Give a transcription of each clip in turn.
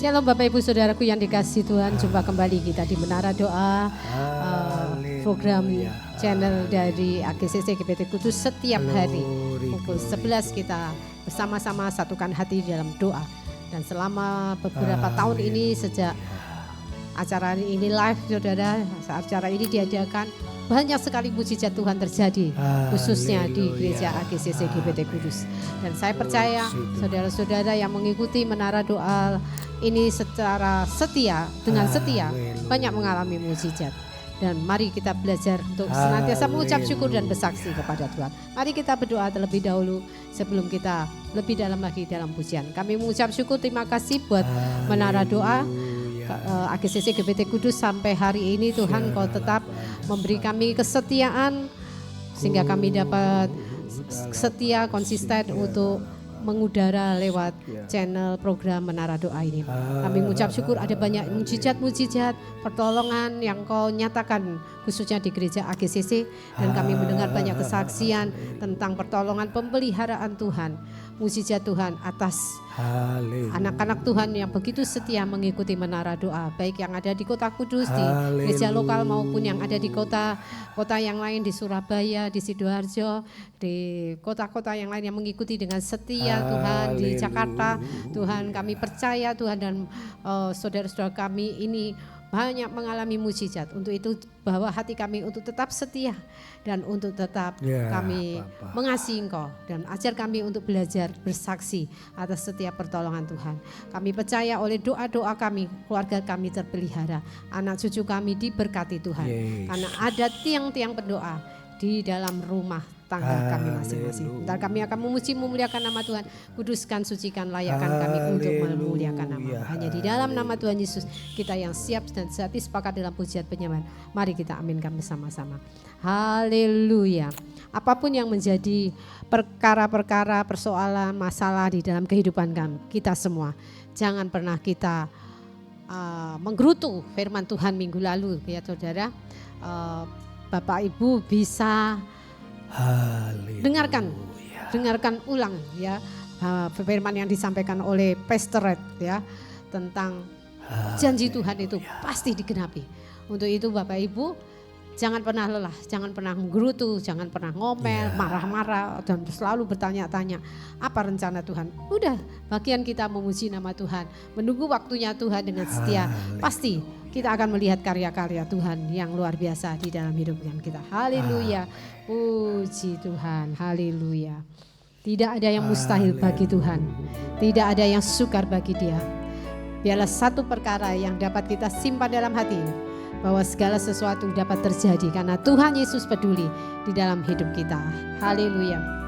Shalom Bapak Ibu Saudaraku yang dikasihi Tuhan, jumpa kembali kita di Menara Doa, program channel dari AGCC GBT Kudus setiap hari pukul 11 kita bersama-sama satukan hati dalam doa. Dan selama beberapa tahun ini sejak acara ini live saudara, acara ini diadakan, banyak sekali mujizat Tuhan terjadi khususnya di gereja AGCC GBT Kudus. Dan saya percaya saudara-saudara yang mengikuti Menara Doa ini secara setia, dengan setia banyak mengalami mujizat. Dan mari kita belajar untuk senantiasa mengucap syukur dan bersaksi kepada Tuhan. Mari kita berdoa terlebih dahulu sebelum kita lebih dalam lagi dalam pujian. Kami mengucap syukur, terima kasih buat Menara Doa AGCC GBT Kudus sampai hari ini. Tuhan, Kau tetap memberi kami kesetiaan sehingga kami dapat setia, konsisten untuk mengudara lewat channel program Menara Doa ini. Kami mengucap syukur ada banyak mujizat-mujizat pertolongan yang Kau nyatakan khususnya di gereja AGCC, dan kami mendengar banyak kesaksian tentang pertolongan pemeliharaan Tuhan, mujizat Tuhan atas anak-anak Tuhan yang begitu setia mengikuti Menara Doa, baik yang ada di Kota Kudus, di gereja lokal maupun yang ada di kota yang lain, di Surabaya, di Sidoarjo, di kota-kota yang lain yang mengikuti dengan setia Tuhan, di Jakarta. Tuhan, kami percaya Tuhan, dan saudara-saudara kami ini banyak mengalami mujizat. Untuk itu bawa hati kami untuk tetap setia dan untuk tetap kami mengasihi Engkau, dan ajar kami untuk belajar bersaksi atas setiap pertolongan Tuhan. Kami percaya oleh doa-doa kami, keluarga kami terpelihara, anak cucu kami diberkati Tuhan, karena ada tiang-tiang pendoa di dalam rumah tangga kami masing-masing. Bentar kami akan memuji memuliakan nama Tuhan. Kuduskan, sucikan, layakkan kami untuk memuliakan nama. Hanya di dalam nama Tuhan Yesus kita yang siap dan sehati sepakat dalam pujian penyembahan. Mari kita aminkan bersama-sama. Haleluya. Apapun yang menjadi perkara-perkara, persoalan, masalah di dalam kehidupan kami, kita semua, jangan pernah kita menggerutu firman Tuhan minggu lalu, ya saudara. Bapak Ibu bisa dengarkan ulang ya firman yang disampaikan oleh Pastor Red ya tentang janji Tuhan itu pasti digenapi. Untuk itu Bapak Ibu jangan pernah lelah, jangan pernah menggerutu, jangan pernah ngomel, marah-marah dan selalu bertanya-tanya apa rencana Tuhan. Udah, bagian kita memuji nama Tuhan, menunggu waktunya Tuhan dengan setia. Pasti kita akan melihat karya-karya Tuhan yang luar biasa di dalam hidup kita. Haleluya. Puji Tuhan. Haleluya. Tidak ada yang mustahil bagi Tuhan. Tidak ada yang sukar bagi Dia. Biarlah satu perkara yang dapat kita simpan dalam hati, bahwa segala sesuatu dapat terjadi karena Tuhan Yesus peduli di dalam hidup kita. Haleluya.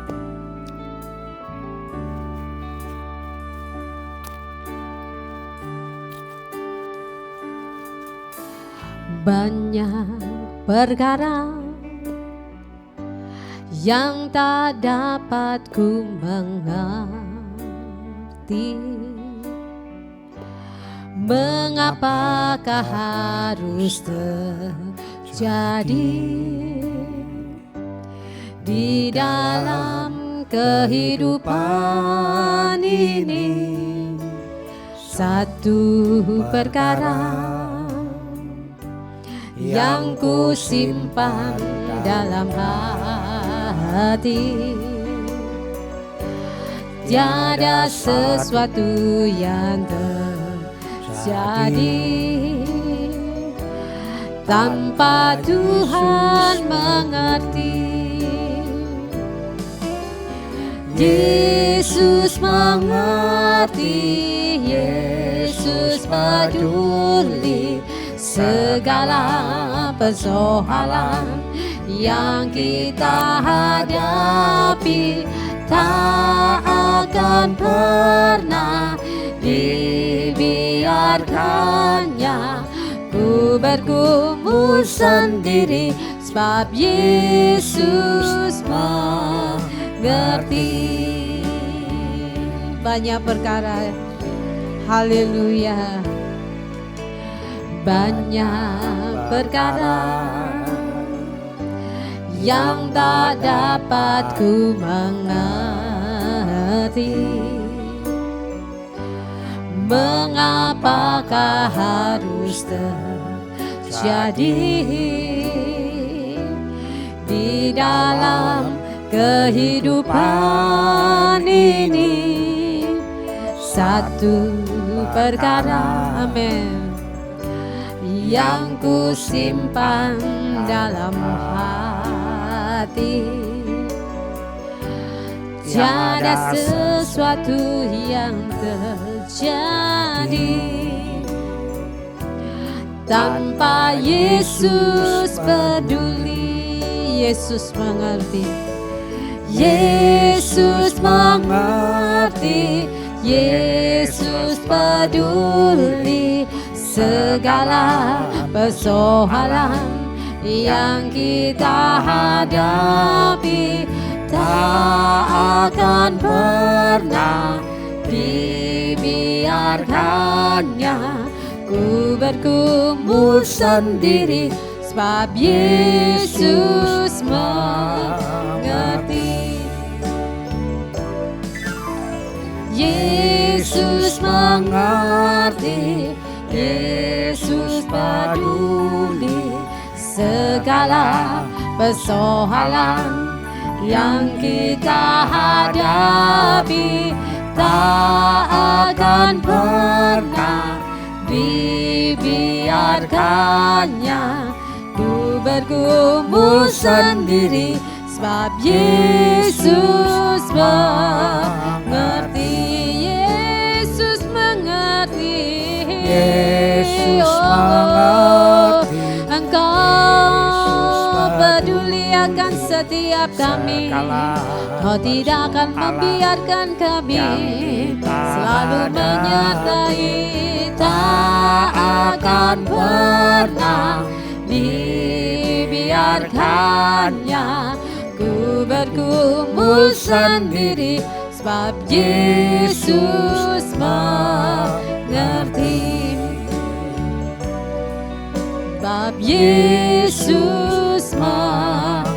Banyak perkara yang tak dapat ku mengerti, mengapakah harus terjadi di dalam kehidupan ini. Satu perkara yang ku simpan dalam hati, tiada sesuatu yang terjadi tanpa Tuhan mengerti. Yesus mengerti, Yesus peduli segala persoalan yang kita hadapi, tak akan pernah dibiarkannya ku bergumul sendiri, sebab Yesus mengerti. Banyak perkara, haleluya. Banyak perkara yang tak dapat ku mengerti, mengapakah harus terjadi di dalam kehidupan ini? Satu perkara, amin, yang ku simpan dalam hati, tiada sesuatu yang terjadi tanpa Yesus peduli. Yesus mengerti, Yesus mengerti, Yesus peduli segala persoalan yang kita hadapi. Tak akan pernah dibiarkannya ku bergumul sendiri, sebab Yesus mengerti. Yesus mengerti, Yesus peduli segala persoalan yang kita hadapi. Tak akan pernah dibiarkannya ku bergumul sendiri, sebab Yesus mengerti. Yesus mengerti, Yesus mengerti, Engkau peduli akan setiap kami. Kau tidak akan membiarkan kami, selalu menyertai. Tak akan pernah dibiarkannya ku bergumul sendiri, sebab Yesus mengerti. Sebab Yesus mengerti.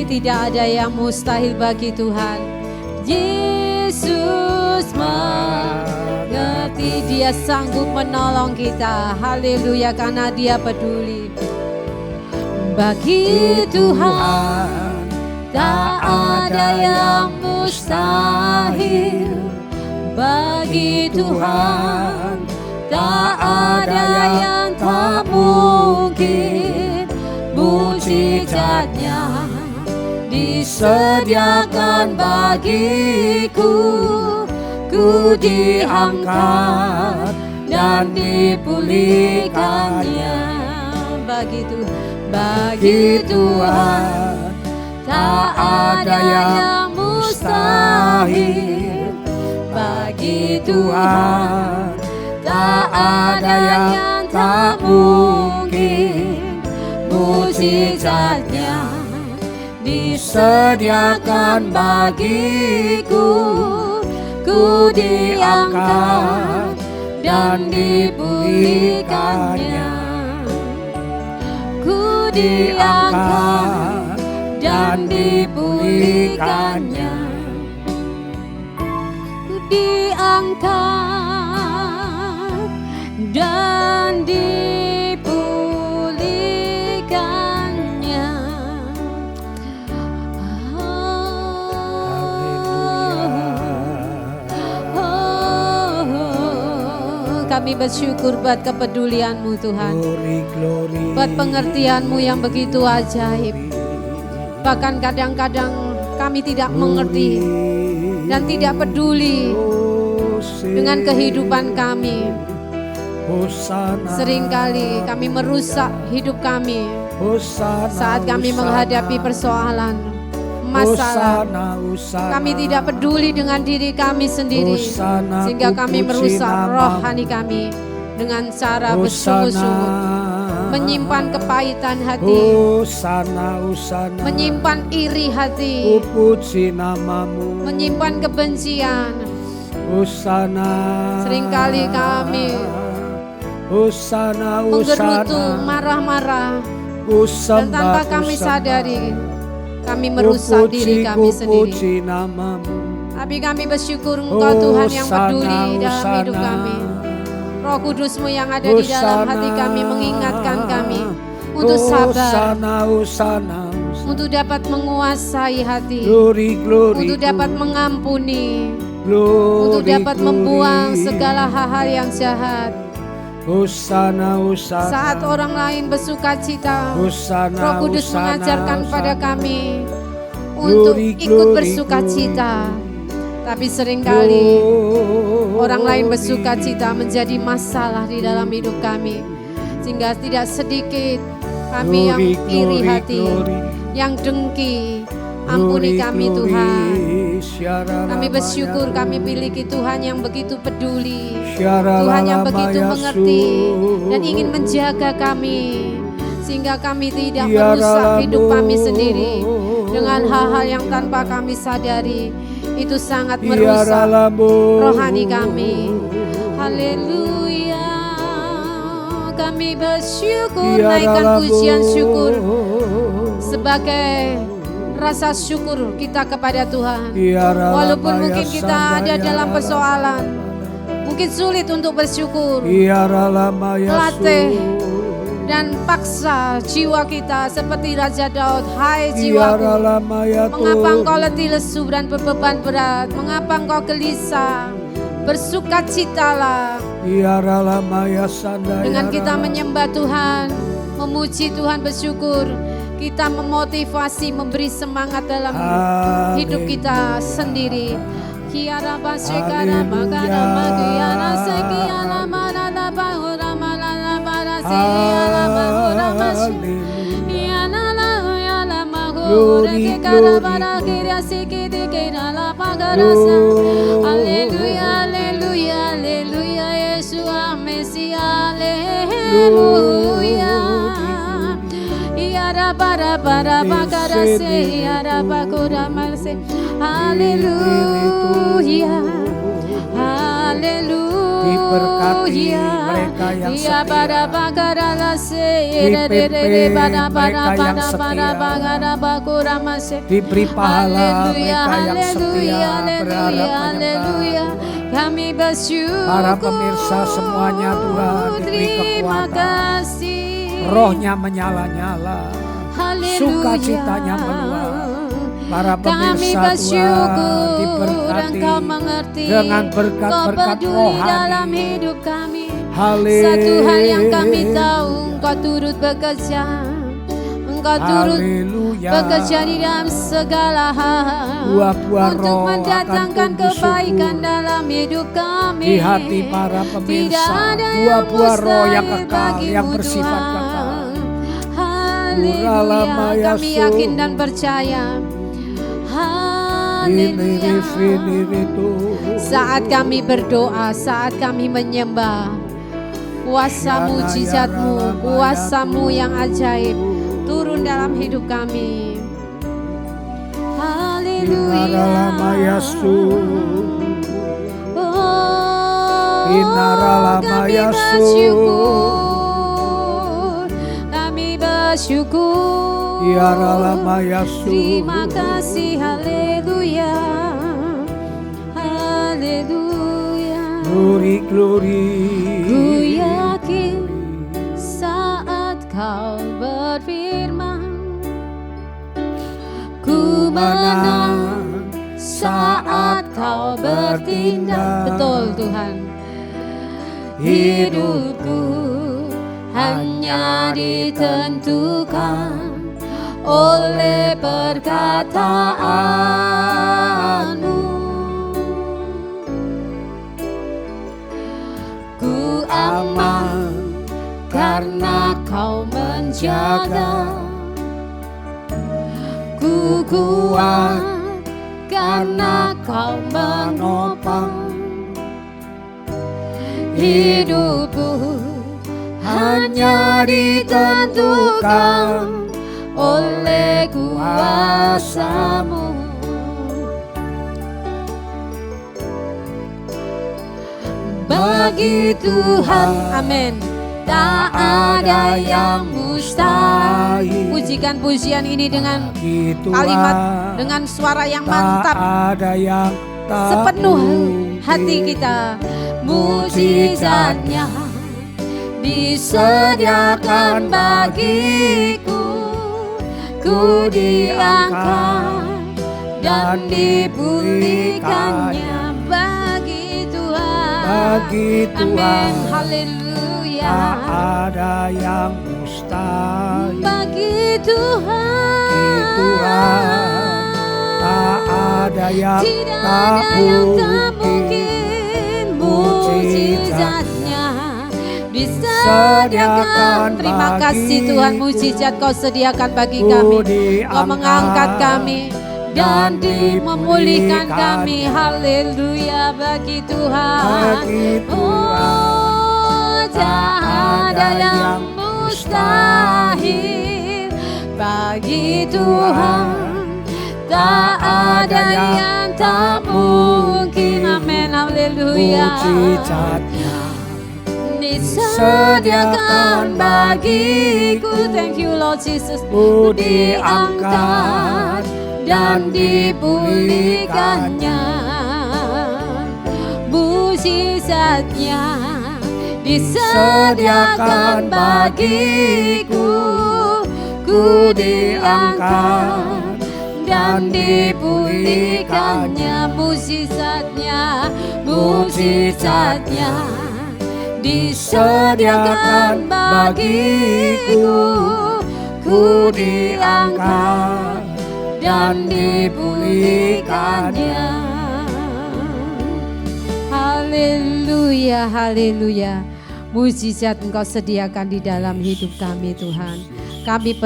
Tidak ada yang mustahil bagi Tuhan. Yesus mengerti, Dia sanggup menolong kita. Haleluya, karena Dia peduli. Bagi Tuhan tak ada yang mustahil. Bagi Tuhan tak ada yang tak mungkin. Mujizatnya disediakan bagiku, ku diangkat dan dipulihkannya. Bagi Tuhan tak ada yang mustahil. Bagi Tuhan tak ada yang tak mungkin. Mujizatnya disediakan bagiku, ku diangkat dan dipulihkannya. Ku diangkat dan dipulihkannya. Ku diangkat dan dipulihkannya. Kami bersyukur buat kepedulian-Mu Tuhan, buat pengertian-Mu yang begitu ajaib. Bahkan kadang-kadang kami tidak mengerti dan tidak peduli dengan kehidupan kami. Seringkali kami merusak hidup kami saat kami menghadapi persoalan, masalah. Kami tidak peduli dengan diri kami sendiri, sehingga kami merusak rohani kami dengan cara bersungguh-sungguh, menyimpan kepahitan hati, menyimpan iri hati, menyimpan kebencian. Seringkali kami menggerutu, marah-marah, dan tanpa kami sadari kami merusak diri kami sendiri. Tapi kami bersyukur Engkau Tuhan yang peduli dalam hidup kami. Roh Kudus-Mu yang ada di dalam hati kami mengingatkan kami untuk sabar, untuk dapat menguasai hati, untuk dapat mengampuni, untuk dapat membuang segala hal-hal yang jahat. Saat orang lain bersuka cita, Roh Kudus mengajarkan pada kami untuk ikut bersuka cita. Tapi seringkali orang lain bersuka cita menjadi masalah di dalam hidup kami, sehingga tidak sedikit kami yang iri hati, yang dengki. Ampuni kami Tuhan. Kami bersyukur kami miliki Tuhan yang begitu peduli, Tuhan yang begitu mengerti dan ingin menjaga kami, sehingga kami tidak merusak hidup kami sendiri dengan hal-hal yang tanpa kami sadari. Itu sangat merusak rohani kami. Haleluya. Kami bersyukur, naikkan pujian syukur sebagai rasa syukur kita kepada Tuhan. Walaupun mungkin kita ada dalam persoalan, mungkin sulit untuk bersyukur, latih dan paksa jiwa kita seperti Raja Daud. Hai jiwaku, mengapa engkau letih lesu dan berbeban berat? Mengapa engkau gelisah? Bersukacitalah. Dengan kita menyembah Tuhan, memuji Tuhan, bersyukur, kita memotivasi, memberi semangat dalam hidup kita sendiri. Kiara basekara bagara magiara sekiara manana bahura manana barasiara bahura masih yana la yana mahura kekara barakiria sikiti kera pagarasa. Haleluya haleluya haleluya Yesus Mesia haleluya. Yara bara bara bagara se yara bakura malse. Haleluya, haleluya. Diberkati mereka yang setia, diberi pahala mereka yang setia berharap menyembah. Kami bersyukur, para pemirsa semuanya Tuhan diberi kekuatan, rohnya menyala-nyala, sukacitanya meluap. Para pemirsa Tuhan diberkati dengan berkat-berkat rohani dalam hidup kami. Haleluya. Satu hal yang kami tahu, Engkau turut bekerja, Engkau turut bekerja di dalam segala hal untuk mendatangkan kebaikan dalam hidup kami. Di hati para pemirsa, buah-buah roh yang kekal, yang bersifat kekal. Haleluya, kami yakin dan percaya. Haleluya. Saat kami berdoa, saat kami menyembah, kuasa mujizat-Mu, kuasa-Mu yang ajaib turun dalam hidup kami. Haleluya. Oh, kami bersyukur, kami bersyukur. Terima kasih, haleluya, haleluya. Glory, glory. Ku yakin saat Kau berfirman, ku menang saat Kau bertindak. Betul Tuhan. Hidupku hanya ditentukan oleh perkataan-Mu. Ku aman karena Kau menjaga, ku kuat karena Kau menopang. Hidupku hanya ditentukan oleh kuasa-Mu. Bagi Tuhan, amin, tak ada yang mustahil. Pujikan pujian ini dengan kalimat, dengan suara yang mantap. Tak ada yang sepenuh hati kita. Mujizatnya disediakan bagiku, ku diangkat dan dipulihkannya bagi Tuhan. Amin, haleluya. Tak ada yang mustahil Bagi Tuhan, tak ada yang tidak tak ada yang tak mungkin. mungkin. Mujizatnya disediakan. Terima kasih Tuhan, mujizat Kau sediakan bagi kami. Kau mengangkat kami dan memulihkan kami. Haleluya bagi Tuhan. Oh, tak ada yang mustahil bagi Tuhan. Tak ada yang tak mungkin. Amin, haleluya. Mujizatnya disediakan bagiku. Thank you Lord Jesus. ku diangkat dan dipulihkannya. Mujizatnya disediakan bagiku, ku diangkat dan dipulihkannya. Mujizatnya, mujizatnya disediakan bagiku, ku diangkat dan dipulihkannya. Haleluya, haleluya. Mujizat Engkau sediakan di dalam hidup kami Tuhan. Kami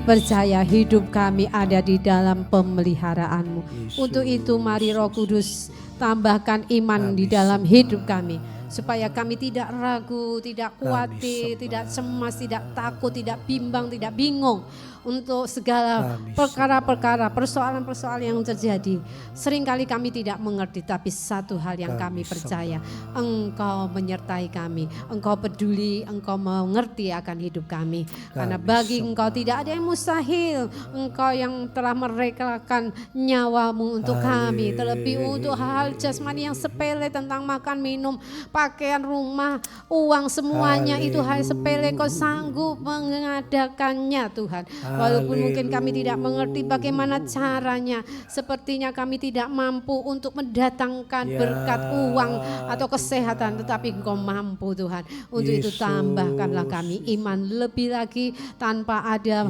percaya hidup kami ada di dalam pemeliharaan-Mu. Untuk itu mari Roh Kudus tambahkan iman di dalam hidup kami. Supaya kami tidak ragu, tidak khawatir, tidak cemas, tidak takut, tidak bimbang, tidak bingung. Untuk segala perkara-perkara, persoalan-persoalan yang terjadi. Seringkali kami tidak mengerti, tapi satu hal yang kami percaya, Engkau menyertai kami, Engkau peduli, Engkau mengerti akan hidup kami. Karena bagi Engkau tidak ada yang mustahil. Engkau yang telah merelakan nyawamu untuk kami, terlebih untuk hal jasmani yang sepele tentang makan, minum, pakaian, rumah, uang, semuanya itu hal sepele. Kau sanggup mengadakannya Tuhan. Walaupun mungkin kami tidak mengerti bagaimana caranya, sepertinya kami tidak mampu untuk mendatangkan berkat uang atau kesehatan, tetapi Engkau mampu Tuhan. Untuk itu tambahkanlah kami iman lebih lagi, tanpa ada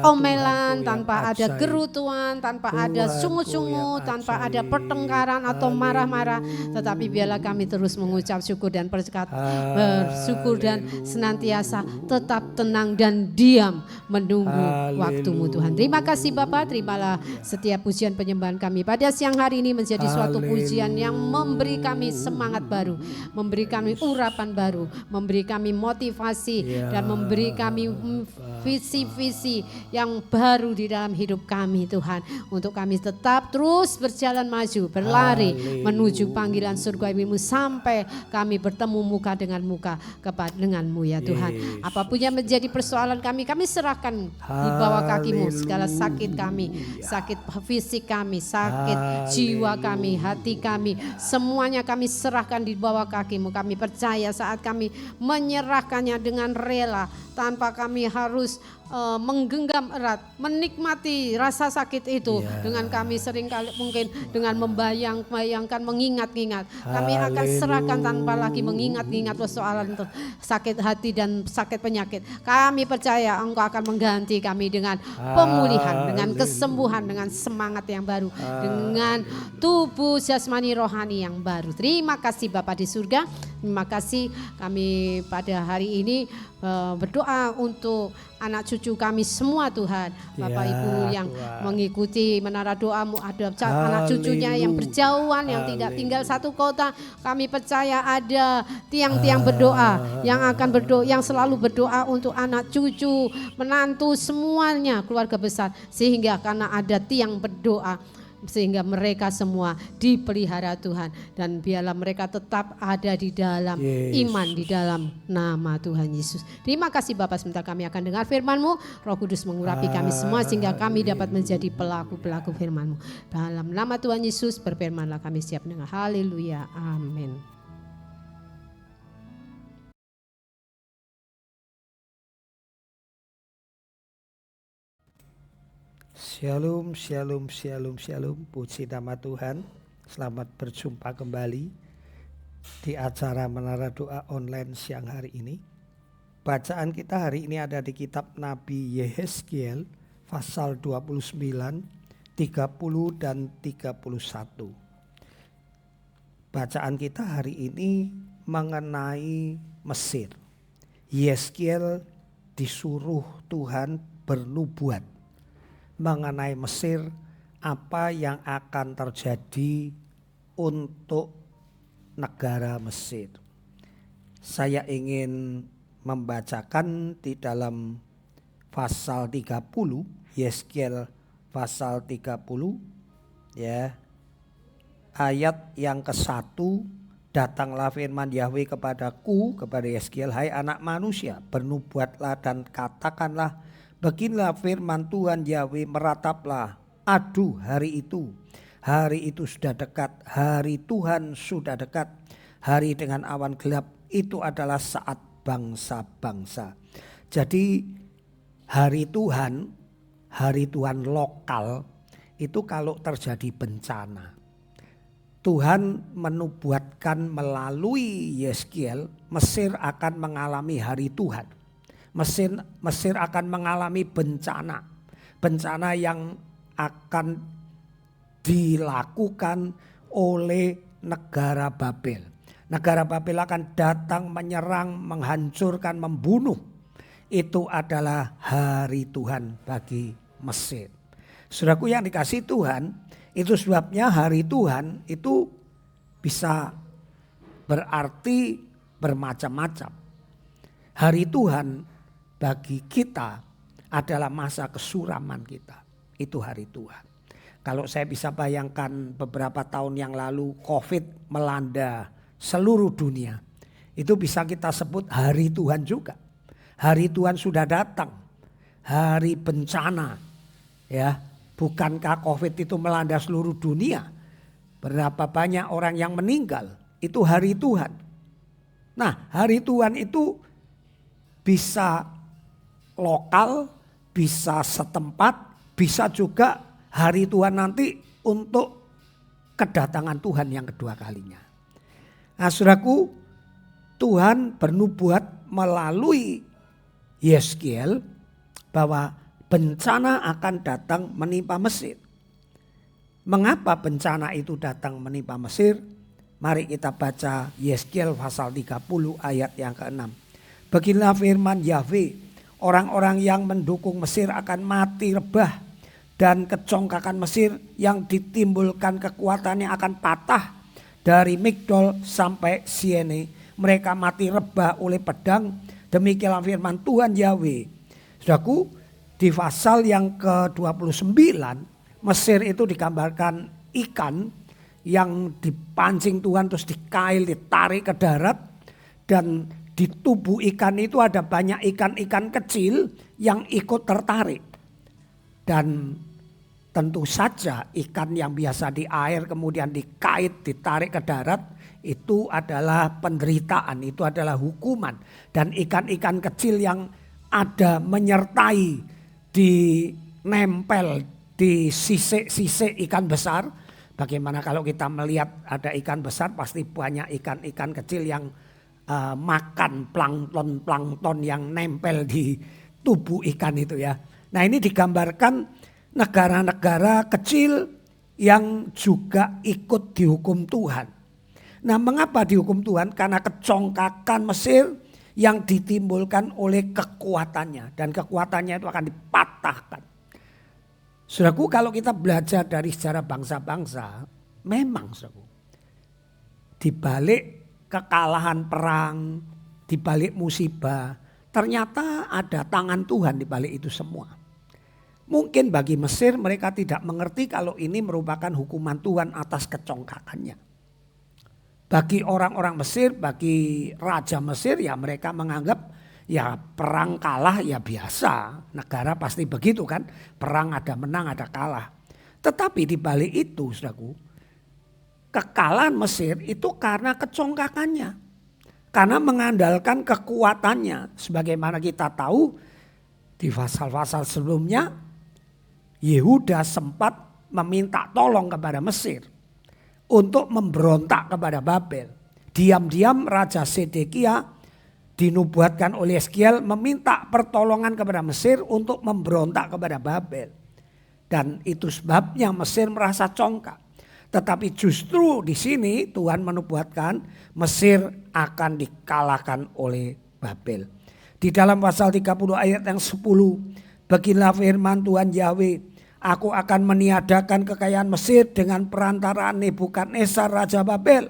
omelan, tanpa ada gerutuan, tanpa ada sungut-sungut, tanpa ada pertengkaran atau marah-marah, tetapi biarlah kami terus mengucap syukur dan bersyukur dan senantiasa tetap tenang dan diam menunggu waktu-Mu Tuhan. Terima kasih Bapa, terimalah setiap pujian penyembahan kami pada siang hari ini menjadi suatu pujian yang memberi kami semangat baru, memberi kami urapan baru, memberi kami motivasi dan memberi kami visi-visi yang baru di dalam hidup kami Tuhan. Untuk kami tetap terus berjalan maju, berlari menuju panggilan surga-Mu sampai kami bertemu muka dengan muka dengan-Mu ya Tuhan. Apapun yang menjadi persoalan kami serahkan di bawah kaki-Mu. Segala sakit kami, sakit fisik kami, sakit jiwa kami, hati kami, semuanya kami serahkan di bawah kaki-Mu. Kami percaya saat kami menyerahkannya dengan rela, tanpa kami harus menggenggam erat, menikmati rasa sakit itu. Dengan kami seringkali mungkin dengan membayangkan, mengingat-ingat, kami akan serahkan tanpa lagi mengingat-ingat persoalan sakit hati dan sakit penyakit. Kami percaya Engkau akan mengganti kami dengan pemulihan, dengan kesembuhan, dengan semangat yang baru, dengan tubuh jasmani rohani yang baru. Terima kasih Bapa di surga. Terima kasih kami pada hari ini berdoa untuk anak cucu kami semua Tuhan. Bapak Ibu yang mengikuti menara doa-Mu, ada anak cucunya yang berjauhan, yang tidak tinggal satu kota. Kami percaya ada tiang-tiang berdoa yang akan berdoa, yang selalu berdoa untuk anak cucu, menantu, semuanya keluarga besar. Sehingga karena ada tiang berdoa, sehingga mereka semua dipelihara Tuhan, dan biarlah mereka tetap ada di dalam iman, di dalam nama Tuhan Yesus. Terima kasih Bapak, sebentar kami akan dengar firman-Mu. Roh Kudus mengurapi kami semua sehingga kami dapat menjadi pelaku-pelaku firman-Mu. Dalam nama Tuhan Yesus berfirmanlah, kami siap mendengar. Haleluya, amin. Shalom, shalom, shalom, shalom. Puji nama Tuhan. Selamat berjumpa kembali di acara Menara Doa Online siang hari ini. Bacaan kita hari ini ada di kitab Nabi Yehezkiel pasal 29, 30 dan 31. Bacaan kita hari ini mengenai Mesir. Yehezkiel disuruh Tuhan bernubuat mengenai Mesir, apa yang akan terjadi untuk negara Mesir. Saya ingin membacakan di dalam pasal 30, Yehezkiel pasal 30 ya. Ayat yang ke-1, datanglah firman Yahweh kepadaku, kepada Yehezkiel, hai anak manusia, bernubuatlah dan katakanlah, beginilah firman Tuhan Yahweh, merataplah, aduh hari itu sudah dekat, hari Tuhan sudah dekat, hari dengan awan gelap, itu adalah saat bangsa-bangsa. Jadi hari Tuhan lokal itu kalau terjadi bencana, Tuhan menubuatkan melalui Yehezkiel, Mesir akan mengalami hari Tuhan. Mesir akan mengalami bencana yang akan dilakukan oleh negara Babel. Negara Babel akan datang menyerang, menghancurkan, membunuh. Itu adalah hari Tuhan bagi Mesir. Saudaraku yang dikasihi Tuhan, itu sebabnya hari Tuhan itu bisa berarti bermacam-macam. Hari Tuhan bagi kita adalah masa kesuraman kita. Itu hari Tuhan. Kalau saya bisa bayangkan beberapa tahun yang lalu COVID melanda seluruh dunia. Itu bisa kita sebut hari Tuhan juga. Hari Tuhan sudah datang. Hari bencana. Ya, bukankah COVID itu melanda seluruh dunia? Berapa banyak orang yang meninggal? Itu hari Tuhan. Nah, hari Tuhan itu bisa lokal, bisa setempat, bisa juga hari Tuhan nanti untuk kedatangan Tuhan yang kedua kalinya. Nah, saudaraku, Tuhan bernubuat melalui Yehezkiel bahwa bencana akan datang menimpa Mesir. Mengapa bencana itu datang menimpa Mesir? Mari kita baca Yehezkiel pasal 30 ayat yang ke-6. Beginilah firman Yahweh, orang-orang yang mendukung Mesir akan mati rebah, dan kecongkakan Mesir yang ditimbulkan kekuatannya akan patah dari Migdol sampai Siene. Mereka mati rebah oleh pedang. Demikianlah firman Tuhan Yahweh. Saudaraku, di pasal yang ke-29 Mesir itu digambarkan ikan yang dipancing Tuhan terus dikail, ditarik ke darat, dan di tubuh ikan itu ada banyak ikan-ikan kecil yang ikut tertarik. Dan tentu saja ikan yang biasa di air kemudian dikait, ditarik ke darat, itu adalah penderitaan, itu adalah hukuman. Dan ikan-ikan kecil yang ada menyertai, dinempel di sisik-sisik ikan besar. Bagaimana kalau kita melihat ada ikan besar, pasti banyak ikan-ikan kecil yang makan plankton yang nempel di tubuh ikan itu ya. Nah, ini digambarkan negara-negara kecil yang juga ikut dihukum Tuhan. Nah, mengapa dihukum Tuhan? Karena kecongkakan Mesir yang ditimbulkan oleh kekuatannya, dan kekuatannya itu akan dipatahkan. Saudaraku, kalau kita belajar dari sejarah bangsa-bangsa, memang saudaraku, di balik kekalahan perang, di balik musibah, ternyata ada tangan Tuhan di balik itu semua. Mungkin bagi Mesir mereka tidak mengerti kalau ini merupakan hukuman Tuhan atas kecongkakannya. Bagi orang-orang Mesir, bagi Raja Mesir ya mereka menganggap ya perang kalah ya biasa. Negara pasti begitu kan, perang ada menang ada kalah. Tetapi di balik itu saudaraku, kekalahan Mesir itu karena kecongkakannya. Karena mengandalkan kekuatannya. Sebagaimana kita tahu di pasal-pasal sebelumnya, Yehuda sempat meminta tolong kepada Mesir untuk memberontak kepada Babel. Diam-diam Raja Sedekia dinubuatkan oleh Yeskiel meminta pertolongan kepada Mesir untuk memberontak kepada Babel. Dan itu sebabnya Mesir merasa congkak. Tetapi justru di sini Tuhan menubuatkan Mesir akan dikalahkan oleh Babel. Di dalam pasal 30 ayat yang 10, beginilah firman Tuhan Yahweh, aku akan meniadakan kekayaan Mesir dengan perantaraan Nebukadnezar Raja Babel.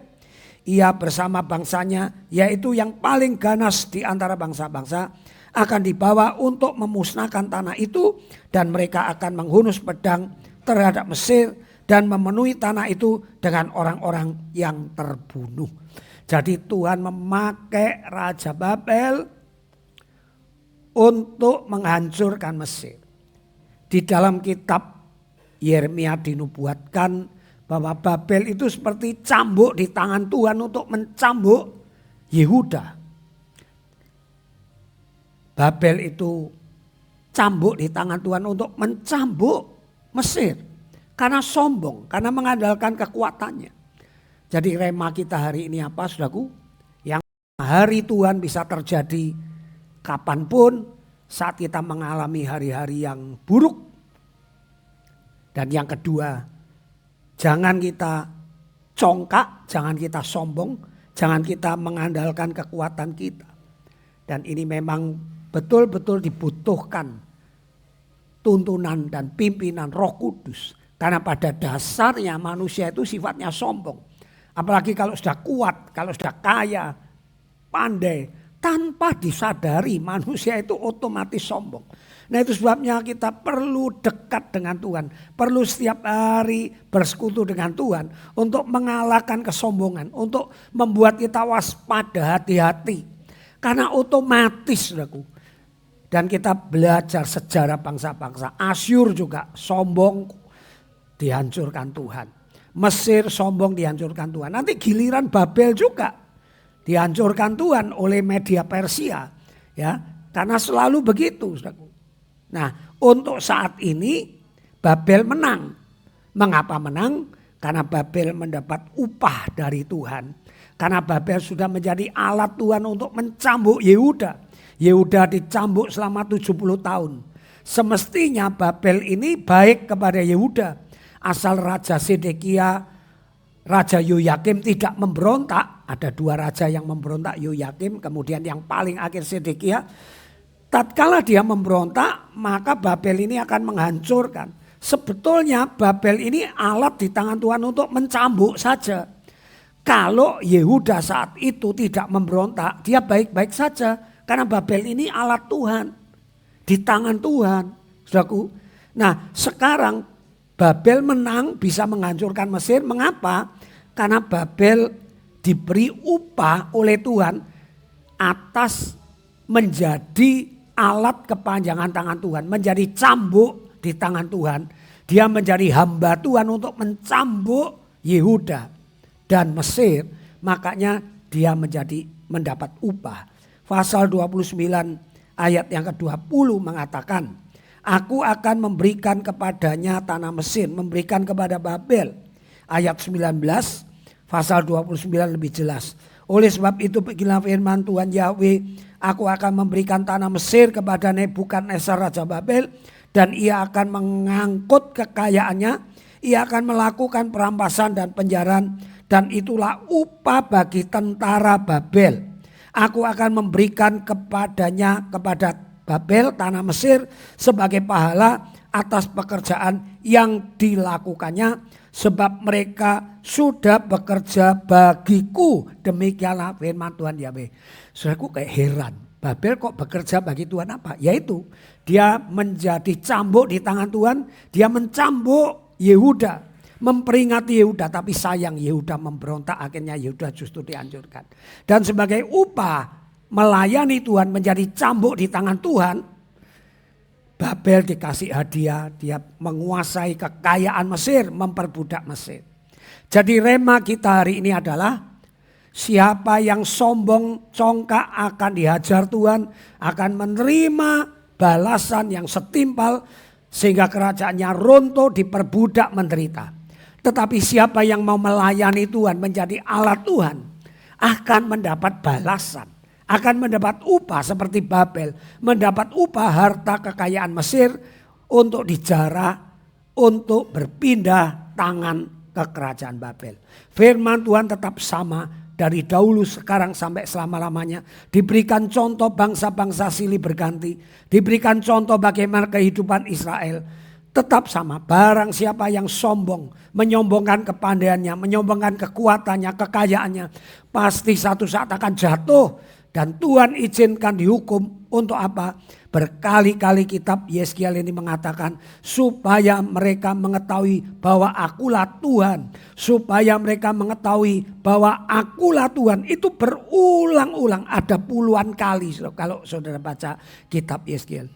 Ia bersama bangsanya, yaitu yang paling ganas di antara bangsa-bangsa, akan dibawa untuk memusnahkan tanah itu, dan mereka akan menghunus pedang terhadap Mesir dan memenuhi tanah itu dengan orang-orang yang terbunuh. Jadi Tuhan memakai Raja Babel untuk menghancurkan Mesir. Di dalam kitab Yeremia dinubuatkan bahwa Babel itu seperti cambuk di tangan Tuhan untuk mencambuk Yehuda. Babel itu cambuk di tangan Tuhan untuk mencambuk Mesir. Karena sombong, karena mengandalkan kekuatannya. Jadi rema kita hari ini apa saudaraku? Yang hari Tuhan bisa terjadi kapanpun, saat kita mengalami hari-hari yang buruk. Dan yang kedua, jangan kita congkak, jangan kita sombong, jangan kita mengandalkan kekuatan kita. Dan ini memang betul-betul dibutuhkan tuntunan dan pimpinan Roh Kudus. Karena pada dasarnya manusia itu sifatnya sombong. Apalagi kalau sudah kuat, kalau sudah kaya, pandai. Tanpa disadari manusia itu otomatis sombong. Nah itu sebabnya kita perlu dekat dengan Tuhan. Perlu setiap hari bersekutu dengan Tuhan. Untuk mengalahkan kesombongan. Untuk membuat kita waspada, hati-hati. Karena otomatis saudaraku. Dan kita belajar sejarah bangsa-bangsa. Asyur juga sombong dihancurkan Tuhan. Mesir sombong dihancurkan Tuhan. Nanti giliran Babel juga dihancurkan Tuhan oleh media Persia, ya, karena selalu begitu. Nah, untuk saat ini Babel menang. Mengapa menang? Karena Babel mendapat upah dari Tuhan. Karena Babel sudah menjadi alat Tuhan untuk mencambuk Yehuda. Yehuda dicambuk selama 70 tahun. Semestinya Babel ini baik kepada Yehuda. Asal Raja Sedekia, Raja Yoyakim tidak memberontak. Ada dua raja yang memberontak, Yoyakim, kemudian yang paling akhir Sedekia. Tatkala dia memberontak, maka Babel ini akan menghancurkan. Sebetulnya Babel ini alat di tangan Tuhan untuk mencambuk saja. Kalau Yehuda saat itu tidak memberontak, dia baik-baik saja. Karena Babel ini alat Tuhan, di tangan Tuhan. Saudaraku. Nah sekarang Babel menang bisa menghancurkan Mesir. Mengapa? Karena Babel diberi upah oleh Tuhan atas menjadi alat kepanjangan tangan Tuhan. Menjadi cambuk di tangan Tuhan. Dia menjadi hamba Tuhan untuk mencambuk Yehuda dan Mesir. Makanya dia mendapat upah. Pasal 29 ayat yang ke-20 mengatakan, aku akan memberikan kepadanya tanah Mesir, memberikan kepada Babel. Ayat 19 pasal 29 lebih jelas. Oleh sebab itu beginilah firman Tuhan Yahweh, aku akan memberikan tanah Mesir kepada Nebukadnezar Raja Babel, dan ia akan mengangkut kekayaannya, ia akan melakukan perampasan dan penjarahan, dan itulah upah bagi tentara Babel. Aku akan memberikan kepada Babel tanah Mesir sebagai pahala atas pekerjaan yang dilakukannya, sebab mereka sudah bekerja bagiku. Demikianlah firman Tuhan Yahweh. Saudaraku kayak heran. Babel kok bekerja bagi Tuhan apa? Yaitu dia menjadi cambuk di tangan Tuhan. Dia mencambuk Yehuda, memperingati Yehuda. Tapi sayang Yehuda memberontak, akhirnya Yehuda justru dihancurkan. Dan sebagai upah melayani Tuhan, menjadi cambuk di tangan Tuhan, Babel dikasih hadiah. Dia menguasai kekayaan Mesir, memperbudak Mesir. Jadi rema kita hari ini adalah siapa yang sombong, congkak akan dihajar Tuhan, akan menerima balasan yang setimpal sehingga kerajaannya runtuh, diperbudak, menderita. Tetapi siapa yang mau melayani Tuhan, menjadi alat Tuhan, akan mendapat balasan, akan mendapat upah seperti Babel, mendapat upah harta kekayaan Mesir untuk dijarah, untuk berpindah tangan ke kerajaan Babel. Firman Tuhan tetap sama. Dari dahulu, sekarang, sampai selama-lamanya. Diberikan contoh bangsa-bangsa silih berganti. Diberikan contoh bagaimana kehidupan Israel. Tetap sama. Barang siapa yang sombong, menyombongkan kepandaiannya, menyombongkan kekuatannya, kekayaannya, pasti satu saat akan jatuh. Dan Tuhan izinkan dihukum untuk apa? Berkali-kali kitab Yeskiel ini mengatakan supaya mereka mengetahui bahwa akulah Tuhan. Supaya mereka mengetahui bahwa akulah Tuhan. Itu berulang-ulang, ada puluhan kali kalau saudara baca kitab Yeskiel.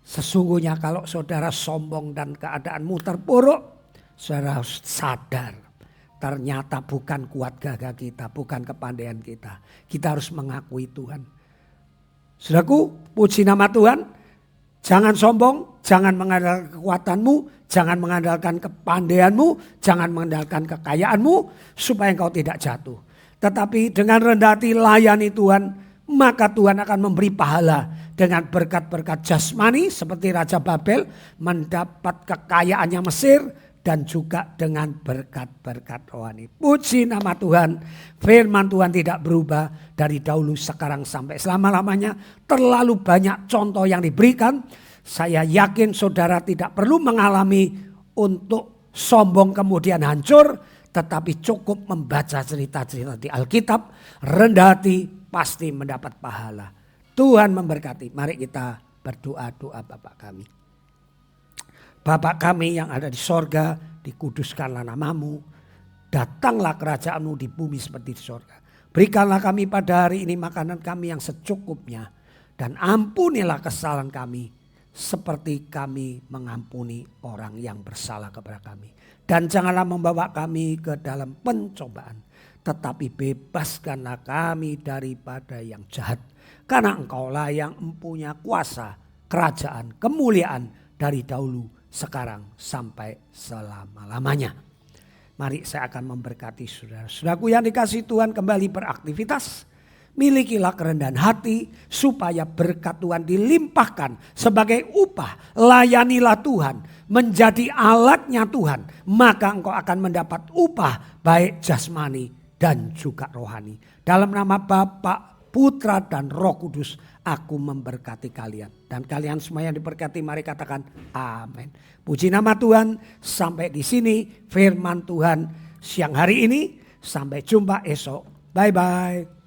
Sesungguhnya kalau saudara sombong dan keadaanmu terpuruk, saudara harus sadar. Ternyata bukan kuat gagah kita, bukan kepandaian kita. Kita harus mengakui Tuhan. Saudaraku, puji nama Tuhan. Jangan sombong, jangan mengandalkan kekuatanmu, jangan mengandalkan kepandaianmu, jangan mengandalkan kekayaanmu supaya engkau tidak jatuh. Tetapi dengan rendah hati layani Tuhan, maka Tuhan akan memberi pahala dengan berkat-berkat jasmani seperti Raja Babel mendapat kekayaannya Mesir. Dan juga dengan berkat-berkat rohani. Puji nama Tuhan. Firman Tuhan tidak berubah dari dahulu, sekarang, sampai selama-lamanya. Terlalu banyak contoh yang diberikan. Saya yakin saudara tidak perlu mengalami untuk sombong kemudian hancur. Tetapi cukup membaca cerita-cerita di Alkitab. Rendah hati pasti mendapat pahala. Tuhan memberkati. Mari kita berdoa-doa Bapa kami. Bapa kami yang ada di sorga, dikuduskanlah namamu, datanglah kerajaanmu di bumi seperti di sorga. Berikanlah kami pada hari ini makanan kami yang secukupnya, dan ampunilah kesalahan kami seperti kami mengampuni orang yang bersalah kepada kami. Dan janganlah membawa kami ke dalam pencobaan, tetapi bebaskanlah kami daripada yang jahat. Karena engkaulah yang mempunyai kuasa, kerajaan, kemuliaan dari dahulu, sekarang sampai selama-lamanya. Mari saya akan memberkati saudara. Saudaraku yang dikasihi Tuhan, kembali beraktivitas. Milikilah kerendahan hati supaya berkat Tuhan dilimpahkan sebagai upah. Layanilah Tuhan, menjadi alatnya Tuhan. Maka engkau akan mendapat upah baik jasmani dan juga rohani. Dalam nama Bapa, Putra dan Roh Kudus, aku memberkati kalian. Dan kalian semua yang diberkati, mari katakan amin. Puji nama Tuhan. Sampai di sini firman Tuhan siang hari ini. Sampai jumpa esok. Bye-bye.